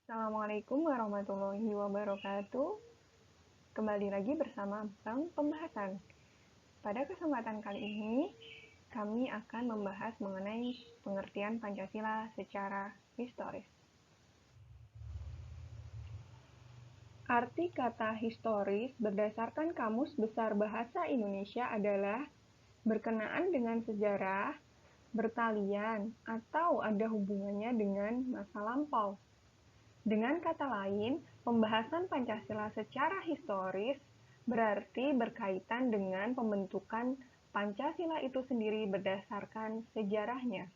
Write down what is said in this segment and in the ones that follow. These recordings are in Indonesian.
Assalamualaikum warahmatullahi wabarakatuh. Kembali lagi bersama Bank Pembahasan. Pada kesempatan kali ini, kami akan membahas mengenai pengertian Pancasila secara historis. Arti kata historis berdasarkan Kamus Besar Bahasa Indonesia adalah berkenaan dengan sejarah, bertalian, atau ada hubungannya dengan masa lampau. Dengan kata lain, pembahasan Pancasila secara historis berarti berkaitan dengan pembentukan Pancasila itu sendiri berdasarkan sejarahnya.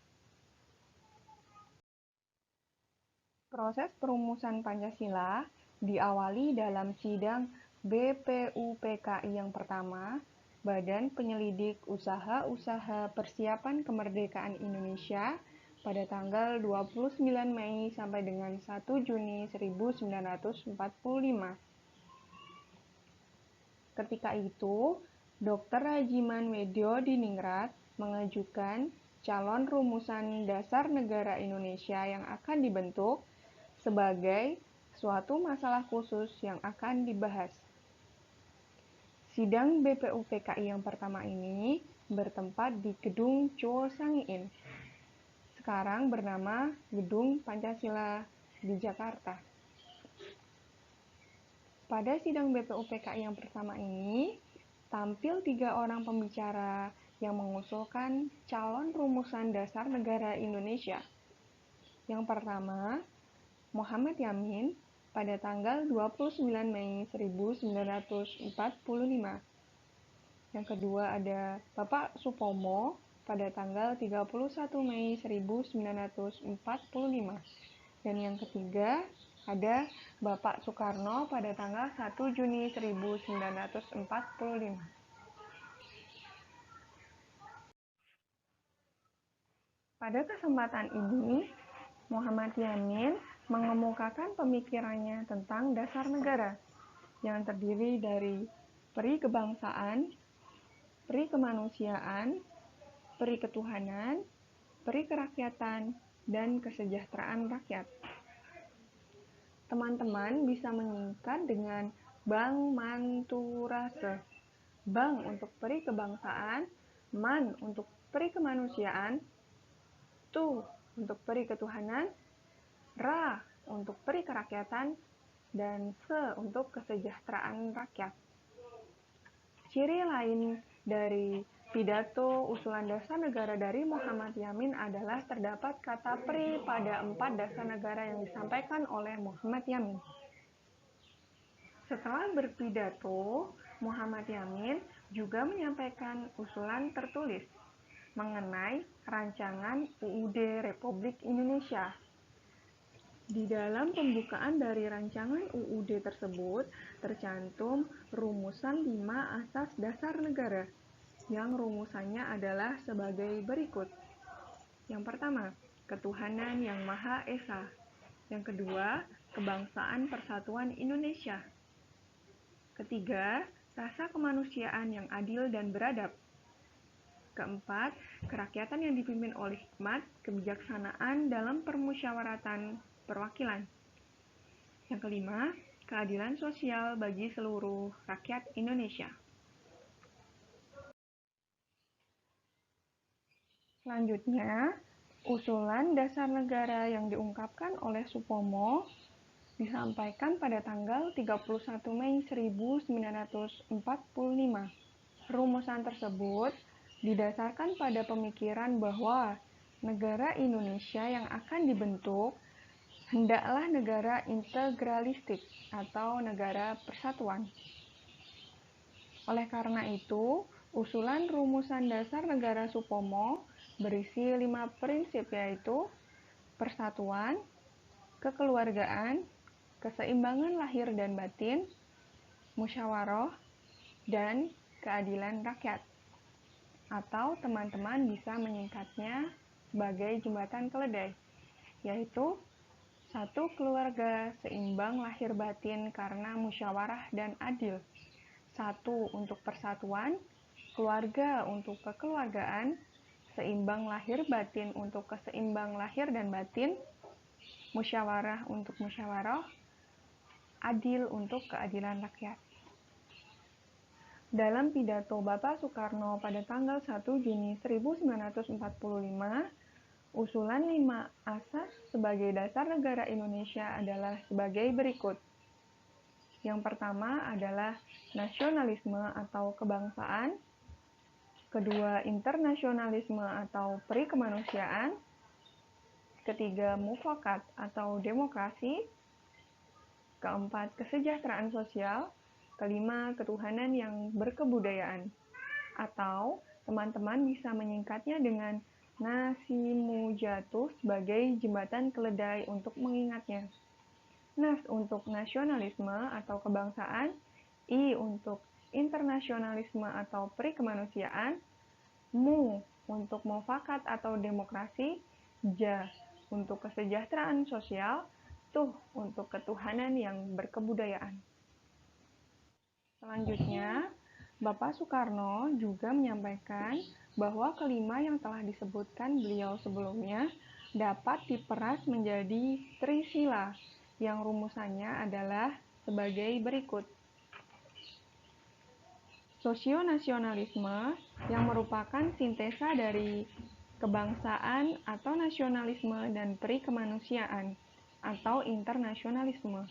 Proses perumusan Pancasila diawali dalam sidang BPUPKI yang pertama, Badan Penyelidik Usaha-Usaha Persiapan Kemerdekaan Indonesia pada tanggal 29 Mei sampai dengan 1 Juni 1945. Ketika itu, Dr. Rajiman Weddiodiningrat mengajukan calon rumusan dasar negara Indonesia yang akan dibentuk sebagai suatu masalah khusus yang akan dibahas. Sidang BPUPKI yang pertama ini bertempat di Gedung Cho Sangiin, sekarang bernama Gedung Pancasila di Jakarta. Pada sidang BPUPKI yang pertama ini, tampil 3 orang pembicara yang mengusulkan calon rumusan dasar negara Indonesia. Yang pertama, Muhammad Yamin pada tanggal 29 Mei 1945. Yang kedua ada Bapak Supomo pada tanggal 31 Mei 1945. Dan yang ketiga ada Bapak Soekarno pada tanggal 1 Juni 1945. Pada kesempatan ini, Muhammad Yamin mengemukakan pemikirannya tentang dasar negara yang terdiri dari peri kebangsaan, peri kemanusiaan, peri ketuhanan, peri kerakyatan, dan kesejahteraan rakyat. Teman-teman bisa menyingkat dengan Bang Manturase. Bang untuk peri kebangsaan, Man untuk peri kemanusiaan, Tu untuk peri ketuhanan, Ra untuk peri kerakyatan, dan Se untuk kesejahteraan rakyat. Ciri lain dari pidato usulan dasar negara dari Muhammad Yamin adalah terdapat kata peri pada 4 dasar negara yang disampaikan oleh Muhammad Yamin. Setelah berpidato, Muhammad Yamin juga menyampaikan usulan tertulis mengenai rancangan UUD Republik Indonesia. Di dalam pembukaan dari rancangan UUD tersebut tercantum rumusan 5 asas dasar negara, yang rumusannya adalah sebagai berikut. Yang pertama, ketuhanan yang Maha Esa. Yang kedua, kebangsaan persatuan Indonesia. Ketiga, rasa kemanusiaan yang adil dan beradab. Keempat, kerakyatan yang dipimpin oleh hikmat, kebijaksanaan dalam permusyawaratan perwakilan. Yang kelima, keadilan sosial bagi seluruh rakyat Indonesia. Selanjutnya, usulan dasar negara yang diungkapkan oleh Supomo disampaikan pada tanggal 31 Mei 1945. Rumusan tersebut didasarkan pada pemikiran bahwa negara Indonesia yang akan dibentuk hendaklah negara integralistik atau negara persatuan. Oleh karena itu, usulan rumusan dasar negara Supomo berisi 5 prinsip, yaitu persatuan, kekeluargaan, keseimbangan lahir dan batin, musyawarah, dan keadilan rakyat. Atau teman-teman bisa menyingkatnya sebagai jembatan keledai, yaitu 1. Keluarga seimbang lahir batin karena musyawarah dan adil. 1. Untuk persatuan, keluarga untuk kekeluargaan, seimbang lahir batin untuk keseimbang lahir dan batin, musyawarah untuk musyawarah, adil untuk keadilan rakyat. Dalam pidato Bapak Soekarno pada tanggal 1 Juni 1945, usulan 5 asas sebagai dasar negara Indonesia adalah sebagai berikut. Yang pertama adalah nasionalisme atau kebangsaan, kedua internasionalisme atau perikemanusiaan, ketiga mufakat atau demokrasi, keempat kesejahteraan sosial, kelima ketuhanan yang berkebudayaan. Atau teman-teman bisa menyingkatnya dengan Nasimujatuh sebagai jembatan keledai untuk mengingatnya. Nas untuk nasionalisme atau kebangsaan, I untuk internasionalisme atau perikemanusiaan, Mu untuk mufakat atau demokrasi, Ja untuk kesejahteraan sosial, Tuh untuk ketuhanan yang berkebudayaan. Selanjutnya, Bapak Soekarno juga menyampaikan bahwa kelima yang telah disebutkan beliau sebelumnya dapat diperas menjadi trisila, yang rumusannya adalah sebagai berikut. Sosionasionalisme, yang merupakan sintesa dari kebangsaan atau nasionalisme dan perikemanusiaan, atau internasionalisme.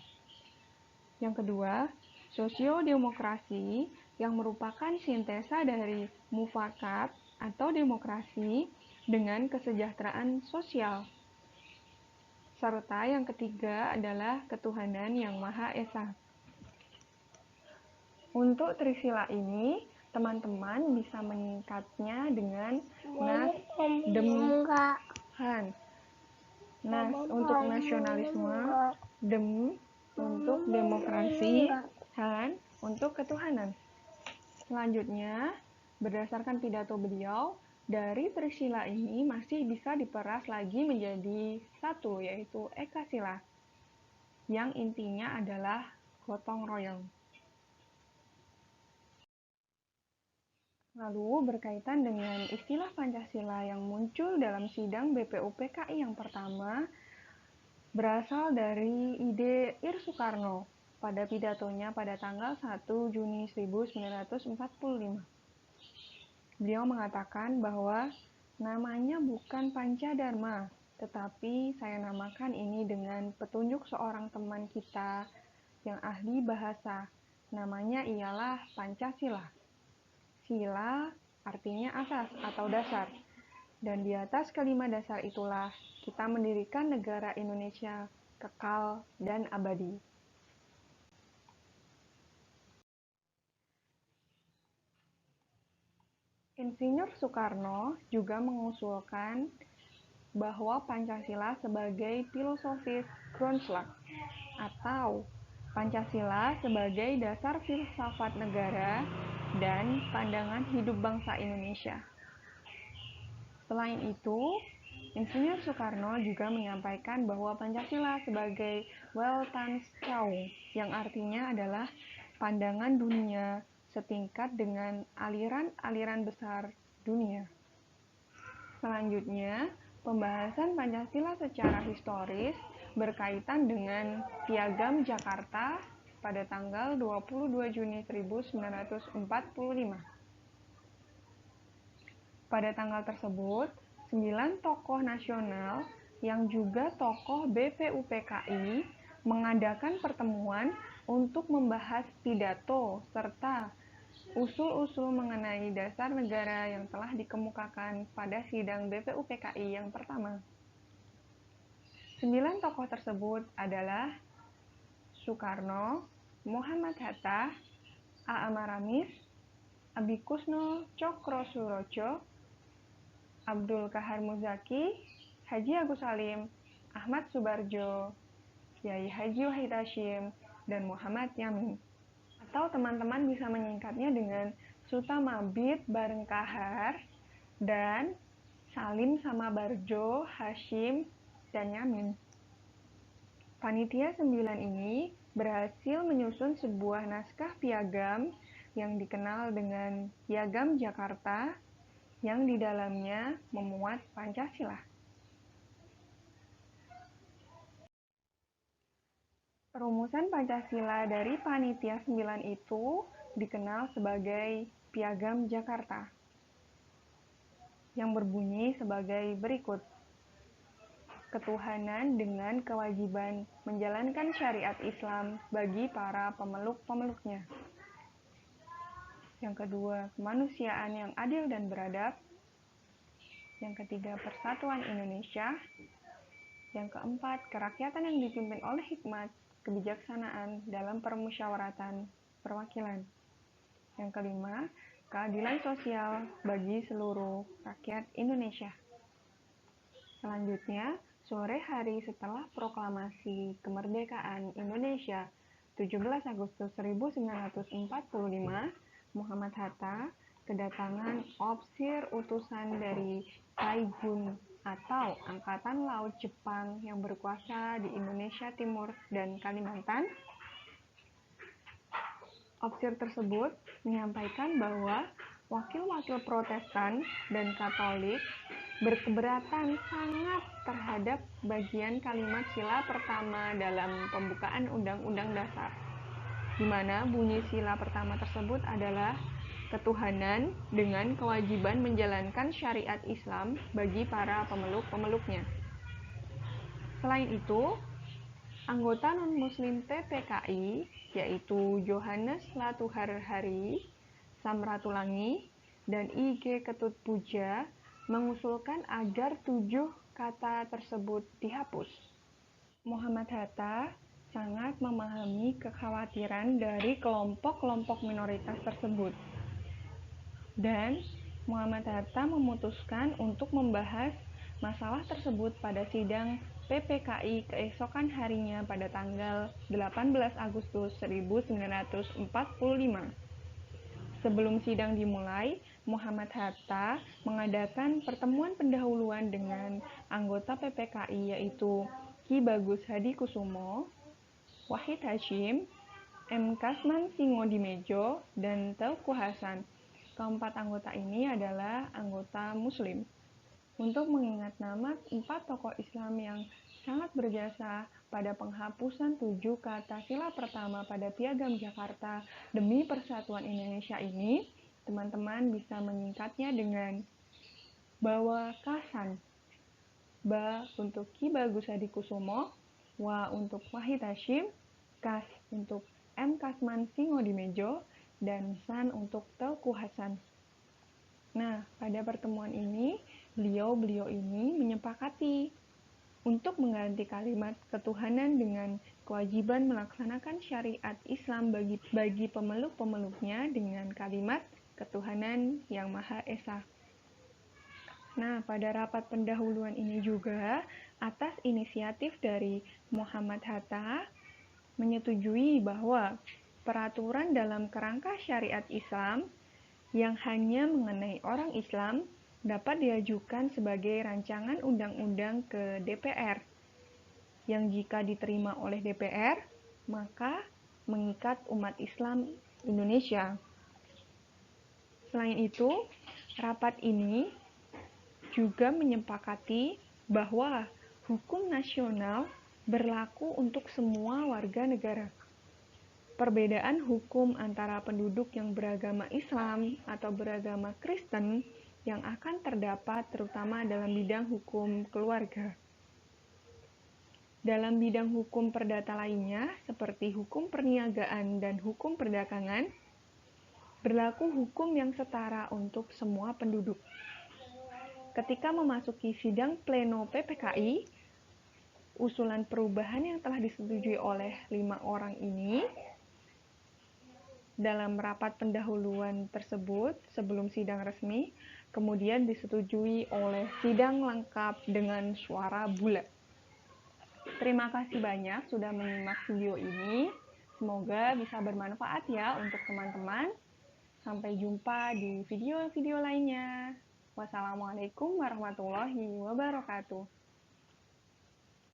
Yang kedua, sosiodemokrasi, yang merupakan sintesa dari mufakat atau demokrasi dengan kesejahteraan sosial. Serta yang ketiga adalah ketuhanan yang Maha Esa. Untuk trisila ini, teman-teman bisa menyingkatnya dengan Nas, Dem, Han. Nas untuk nasionalisme, Dem untuk demokrasi, Han untuk ketuhanan. Selanjutnya, berdasarkan pidato beliau, dari trisila ini masih bisa diperas lagi menjadi satu, yaitu ekasila, yang intinya adalah gotong royong. Lalu berkaitan dengan istilah Pancasila yang muncul dalam sidang BPUPKI yang pertama, berasal dari ide Ir Soekarno pada pidatonya pada tanggal 1 Juni 1945. Beliau mengatakan bahwa namanya bukan Pancadharma, tetapi saya namakan ini dengan petunjuk seorang teman kita yang ahli bahasa. Namanya ialah Pancasila. Sila artinya asas atau dasar. Dan di atas kelima dasar itulah kita mendirikan negara Indonesia kekal dan abadi. Insinyur Soekarno juga mengusulkan bahwa Pancasila sebagai filosofis Grundslag atau Pancasila sebagai dasar filsafat negara dan pandangan hidup bangsa Indonesia. Selain itu, Insinyur Soekarno juga menyampaikan bahwa Pancasila sebagai Weltanschauung, yang artinya adalah pandangan dunia setingkat dengan aliran-aliran besar dunia. Selanjutnya, pembahasan Pancasila secara historis berkaitan dengan Piagam Jakarta pada tanggal 22 Juni 1945. Pada tanggal tersebut, 9 tokoh nasional yang juga tokoh BPUPKI mengadakan pertemuan untuk membahas pidato serta usul-usul mengenai dasar negara yang telah dikemukakan pada sidang BPUPKI yang pertama. 9 tokoh tersebut adalah Soekarno, Muhammad Hatta, A. Maramis, Abikusno Cokrosurojo, Abdul Kahar Muzaki, Haji Agus Salim, Ahmad Subarjo, Kiai Haji Wahid Hasyim, dan Muhammad Yamin. Atau teman-teman bisa menyingkatnya dengan Sutamabit bareng Kahar dan Salim sama Barjo, Hasyim, dan Yamin. Panitia 9 ini berhasil menyusun sebuah naskah piagam yang dikenal dengan Piagam Jakarta yang di dalamnya memuat Pancasila. Perumusan Pancasila dari Panitia 9 itu dikenal sebagai Piagam Jakarta, yang berbunyi sebagai berikut. Ketuhanan dengan kewajiban menjalankan syariat Islam bagi para pemeluk-pemeluknya. Yang kedua, kemanusiaan yang adil dan beradab. Yang ketiga, persatuan Indonesia. Yang keempat, kerakyatan yang dipimpin oleh hikmat, kebijaksanaan dalam permusyawaratan perwakilan. Yang kelima, keadilan sosial bagi seluruh rakyat Indonesia. Selanjutnya, sore hari setelah proklamasi kemerdekaan Indonesia 17 Agustus 1945, Muhammad Hatta kedatangan opsir utusan dari Saigun atau Angkatan Laut Jepang yang berkuasa di Indonesia Timur dan Kalimantan. Opsir tersebut menyampaikan bahwa wakil-wakil Protestan dan Katolik berkeberatan sangat terhadap bagian kalimat sila pertama dalam pembukaan Undang-Undang Dasar, di mana bunyi sila pertama tersebut adalah ketuhanan dengan kewajiban menjalankan syariat Islam bagi para pemeluk-pemeluknya. Selain itu, anggota non-muslim PPKI, yaitu Johannes Latuharhari, Samratulangi, dan IG Ketut Puja mengusulkan agar 7 kata tersebut dihapus. Muhammad Hatta sangat memahami kekhawatiran dari kelompok-kelompok minoritas tersebut. Dan Muhammad Hatta memutuskan untuk membahas masalah tersebut pada sidang PPKI keesokan harinya pada tanggal 18 Agustus 1945. Sebelum sidang dimulai, Muhammad Hatta mengadakan pertemuan pendahuluan dengan anggota PPKI yaitu Ki Bagus Hadikusumo, Wahid Hasyim, M. Kasman Singodimedjo, dan Teuku Hasan. Keempat anggota ini adalah anggota Muslim. Untuk mengingat nama 4 tokoh Islam yang sangat berjasa pada penghapusan 7 kata sila pertama pada Piagam Jakarta demi persatuan Indonesia ini, teman-teman bisa menyingkatnya dengan Bawa Kasan. Ba untuk Ki Bagus Hadikusumo, Wa untuk Wahid Hasyim, Kas untuk M. Kasman Singodimedjo, dan San untuk Teuku Hasan. Nah, pada pertemuan ini, beliau ini menyepakati untuk mengganti kalimat ketuhanan dengan kewajiban melaksanakan syariat Islam bagi pemeluk-pemeluknya dengan kalimat ketuhanan yang Maha Esa. Nah, pada rapat pendahuluan ini juga, atas inisiatif dari Muhammad Hatta, menyetujui bahwa peraturan dalam kerangka syariat Islam yang hanya mengenai orang Islam dapat diajukan sebagai rancangan undang-undang ke DPR, yang jika diterima oleh DPR, maka mengikat umat Islam Indonesia. Selain itu, rapat ini juga menyepakati bahwa hukum nasional berlaku untuk semua warga negara. Perbedaan hukum antara penduduk yang beragama Islam atau beragama Kristen yang akan terdapat terutama dalam bidang hukum keluarga. Dalam bidang hukum perdata lainnya, seperti hukum perniagaan dan hukum perdagangan, berlaku hukum yang setara untuk semua penduduk. Ketika memasuki sidang pleno PPKI, usulan perubahan yang telah disetujui oleh 5 orang ini dalam rapat pendahuluan tersebut sebelum sidang resmi, kemudian disetujui oleh sidang lengkap dengan suara bulat. Terima kasih banyak sudah menyimak video ini. Semoga bisa bermanfaat ya untuk teman-teman. Sampai jumpa di video-video lainnya. Wassalamualaikum warahmatullahi wabarakatuh.